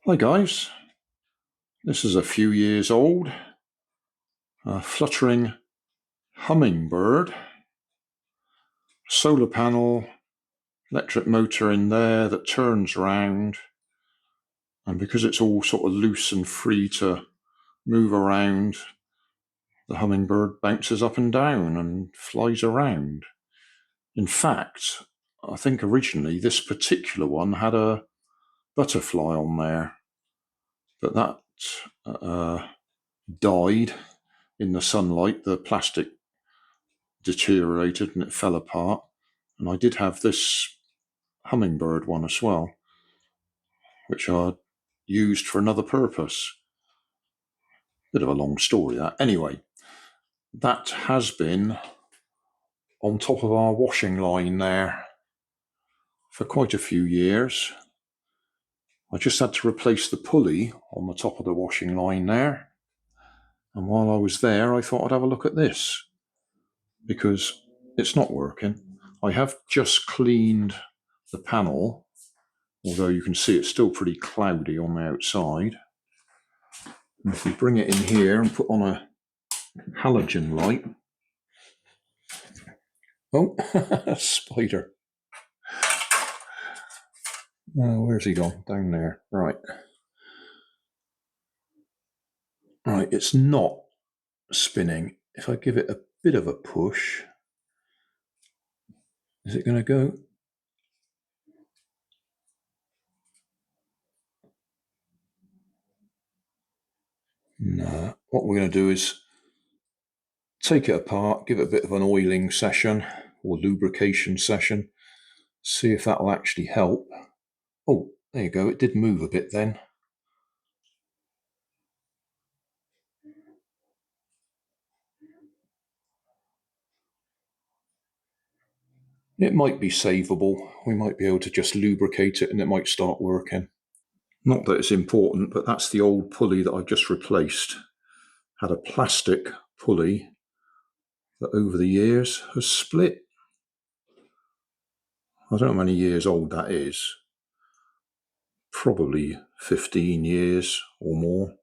Hi guys, this is a few years old, a Fluttering Humming Bird, solar panel, electric motor in there that turns round, and because it's all sort of loose and free to move around, the hummingbird bounces up and down and flies around. In fact, I think originally this particular one had a butterfly on there, but that died in the sunlight. The plastic deteriorated and it fell apart. And I did have this hummingbird one as well, which I used for another purpose. Bit of a long story, that. Anyway, that has been on top of our washing line there for quite a few years. I just had to replace the pulley on the top of the washing line there. And while I was there, I thought I'd have a look at this because it's not working. I have just cleaned the panel, although you can see it's still pretty cloudy on the outside. And if we bring it in here and put on a halogen light, oh, spider. Where's he gone? Down there. Right. Right, it's not spinning. If I give it a bit of a push, is it going to go? No. What we're going to do is take it apart, give it a bit of an oiling session or lubrication session, see if that will actually help. Oh, there you go. It did move a bit then. It might be savable. We might be able to just lubricate it and it might start working. Not that it's important, but that's the old pulley that I've just replaced. Had a plastic pulley that over the years has split. I don't know how many years old that is. Probably 15 years or more.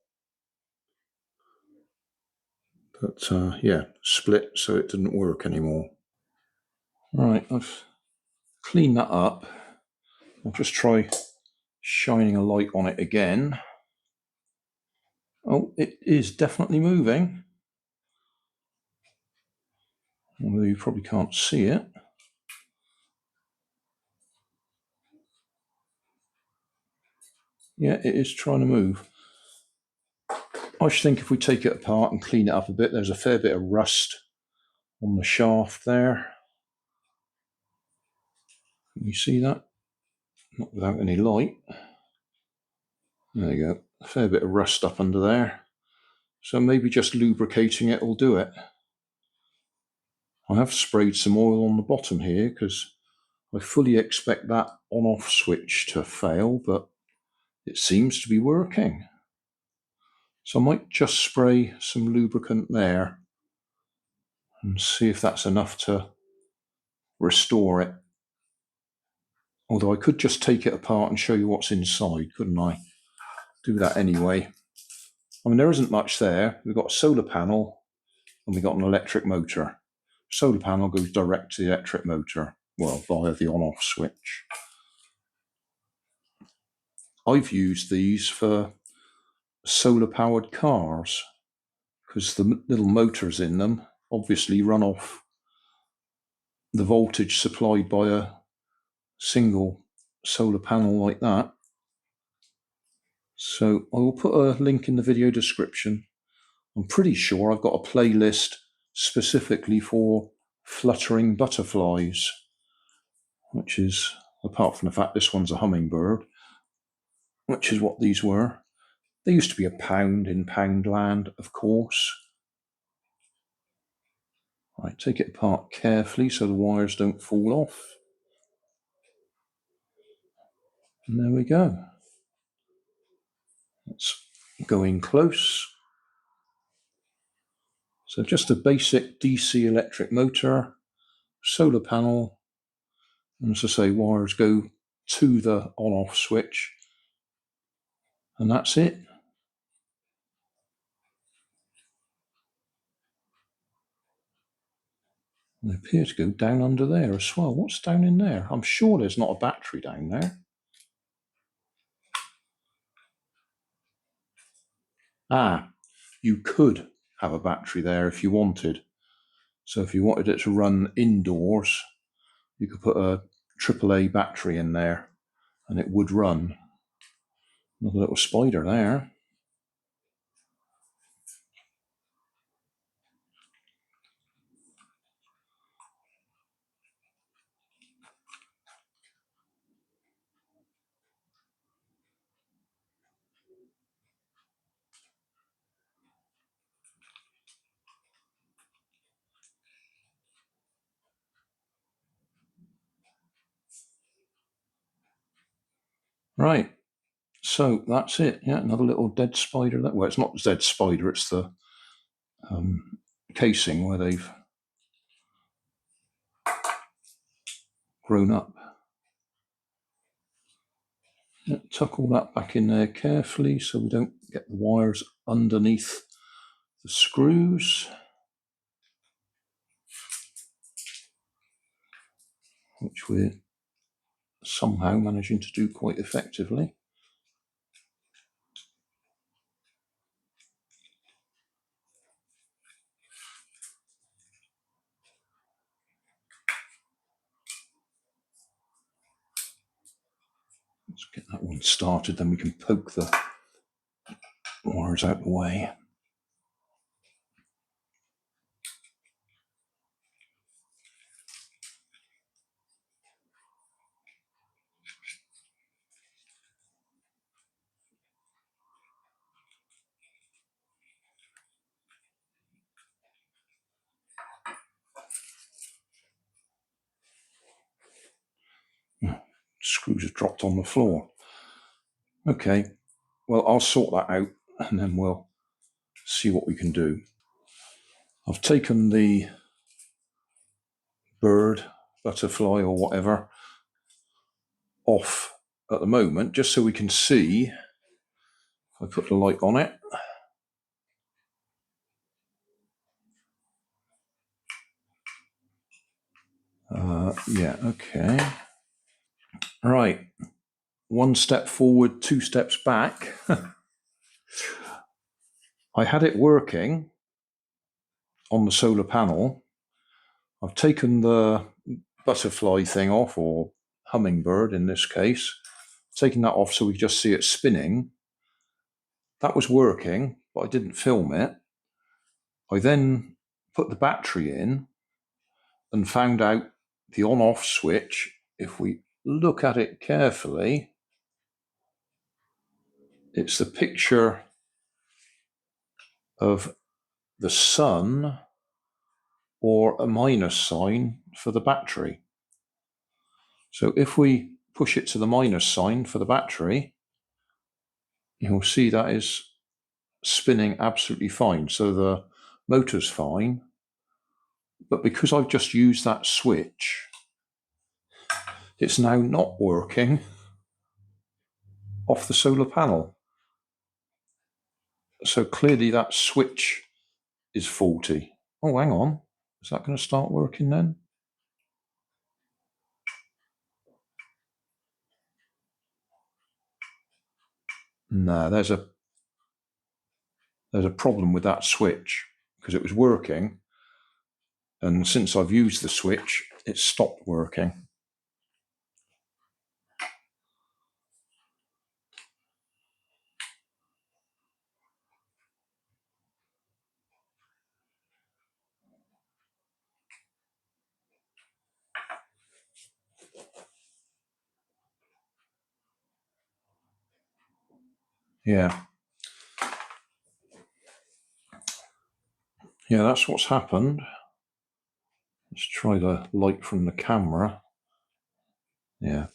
But yeah, split, so it didn't work anymore. Right, I've cleaned that up. I'll just try shining a light on it again. Oh, it is definitely moving. Although you probably can't see it. Yeah, it is trying to move. I just think if we take it apart and clean it up a bit, there's a fair bit of rust on the shaft there. Can you see that? Not without any light. There you go. A fair bit of rust up under there. So maybe just lubricating it will do it. I have sprayed some oil on the bottom here because I fully expect that on-off switch to fail, but it seems to be working. So I might just spray some lubricant there and see if that's enough to restore it. Although I could just take it apart and show you what's inside, couldn't I? Do that anyway. I mean, there isn't much there. We've got a solar panel and we've got an electric motor. Solar panel goes direct to the electric motor, well, via the on-off switch. I've used these for solar-powered cars because the little motors in them obviously run off the voltage supplied by a single solar panel like that. So I will put a link in the video description. I'm pretty sure I've got a playlist specifically for fluttering butterflies, which is, apart from the fact this one's a hummingbird, which is what these were. They used to be £1 in Poundland, of course. Right, take it apart carefully so the wires don't fall off. And there we go. Let's go in close. So just a basic DC electric motor, solar panel, and as I say, wires go to the on-off switch. And that's it. They appear to go down under there as well. What's down in there? I'm sure there's not a battery down there. Ah, you could have a battery there if you wanted. So if you wanted it to run indoors, you could put a AAA battery in there and it would run. Another little spider there. Right, so that's it. Yeah, another little dead spider. Well, it's not a dead spider, it's the casing where they've grown up. Yeah, tuck all that back in there carefully so we don't get the wires underneath the screws, which we're somehow managing to do quite effectively. Let's get that one started, then we can poke the wires out the way. Screws have dropped on the floor. Okay, well, I'll sort that out and then we'll see what we can do. I've taken the bird, butterfly or whatever off at the moment just so we can see. If I put the light on it, yeah, okay. Right, one step forward, two steps back. I had it working on the solar panel. I've taken the butterfly thing off, or hummingbird in this case, taken that off so we just see it spinning. That was working, but I didn't film it. I then put the battery in and found out the on-off switch, if we look at it carefully, it's the picture of the sun or a minus sign for the battery. So if we push it to the minus sign for the battery, you'll see that is spinning absolutely fine. So the motor's fine, but because I've just used that switch, it's now not working off the solar panel. So clearly that switch is faulty. Oh, hang on. Is that going to start working then? No, there's a problem with that switch because it was working, and since I've used the switch, it stopped working. Yeah, that's what's happened. Let's try the light from the camera. Yeah,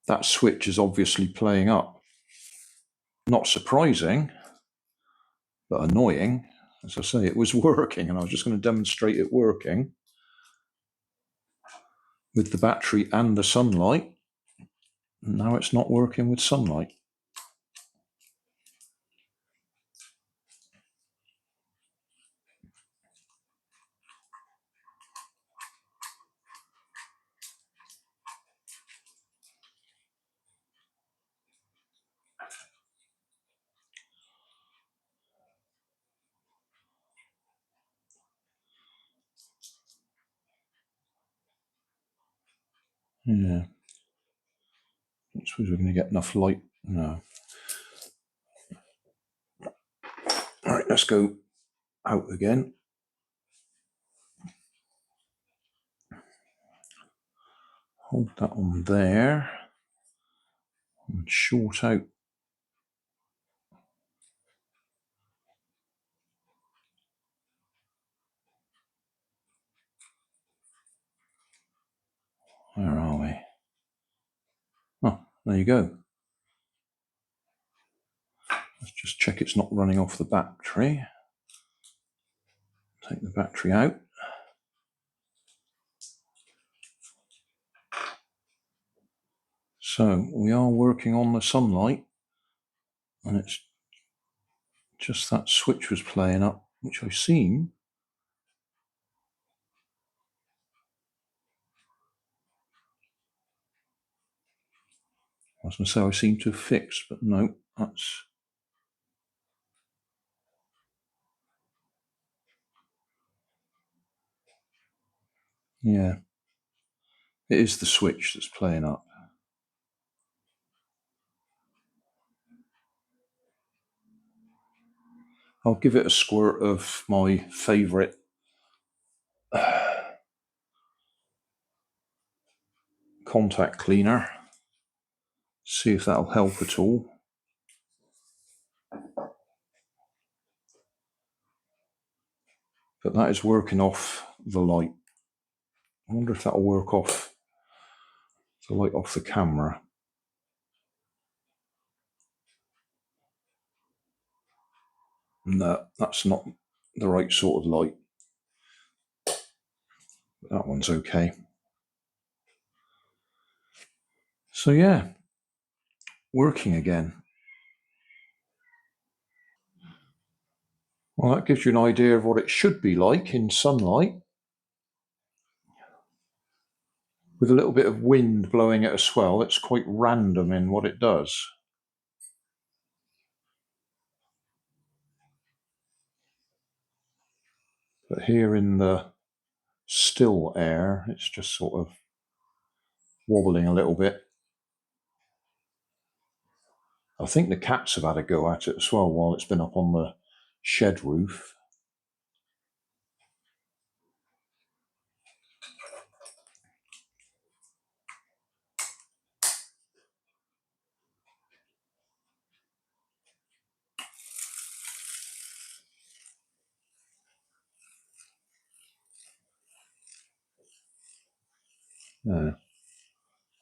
that switch is obviously playing up. Not surprising, but annoying. As I say, it was working, and I was just going to demonstrate it working with the battery and the sunlight. Now it's not working with sunlight. Yeah. I suppose we're going to get enough light. No. Alright, let's go out again. Hold that on there. And short out. Where are we? Oh, there you go. Let's just check it's not running off the battery. Take the battery out. So we are working on the sunlight, and it's just that switch was playing up, which I've seen. I was going to say I seem to have fixed, but no, that's... Yeah, it is the switch that's playing up. I'll give it a squirt of my favourite contact cleaner. See if that'll help at all. But that is working off the light. I wonder if that'll work off the light off the camera. No, that's not the right sort of light. But that one's okay. So yeah, working again. Well, that gives you an idea of what it should be like in sunlight. With a little bit of wind blowing it as well, it's quite random in what it does. But here in the still air, it's just sort of wobbling a little bit. I think the cats have had a go at it as well while it's been up on the shed roof.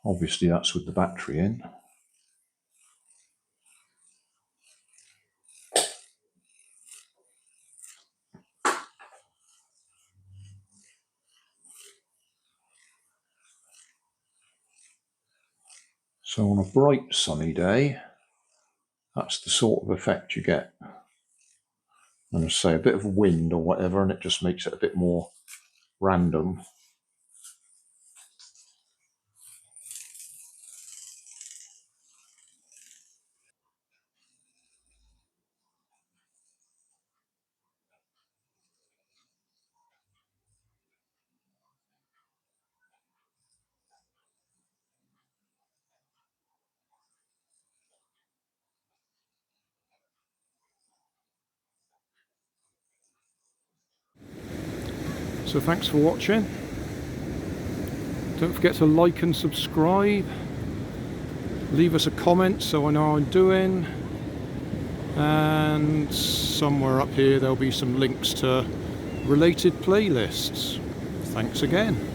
Obviously that's with the battery in. So on a bright sunny day, that's the sort of effect you get. And say a bit of wind or whatever, and it just makes it a bit more random. So thanks for watching. Don't forget to like and subscribe. Leave us a comment so I know how I'm doing. And somewhere up here there'll be some links to related playlists. Thanks again.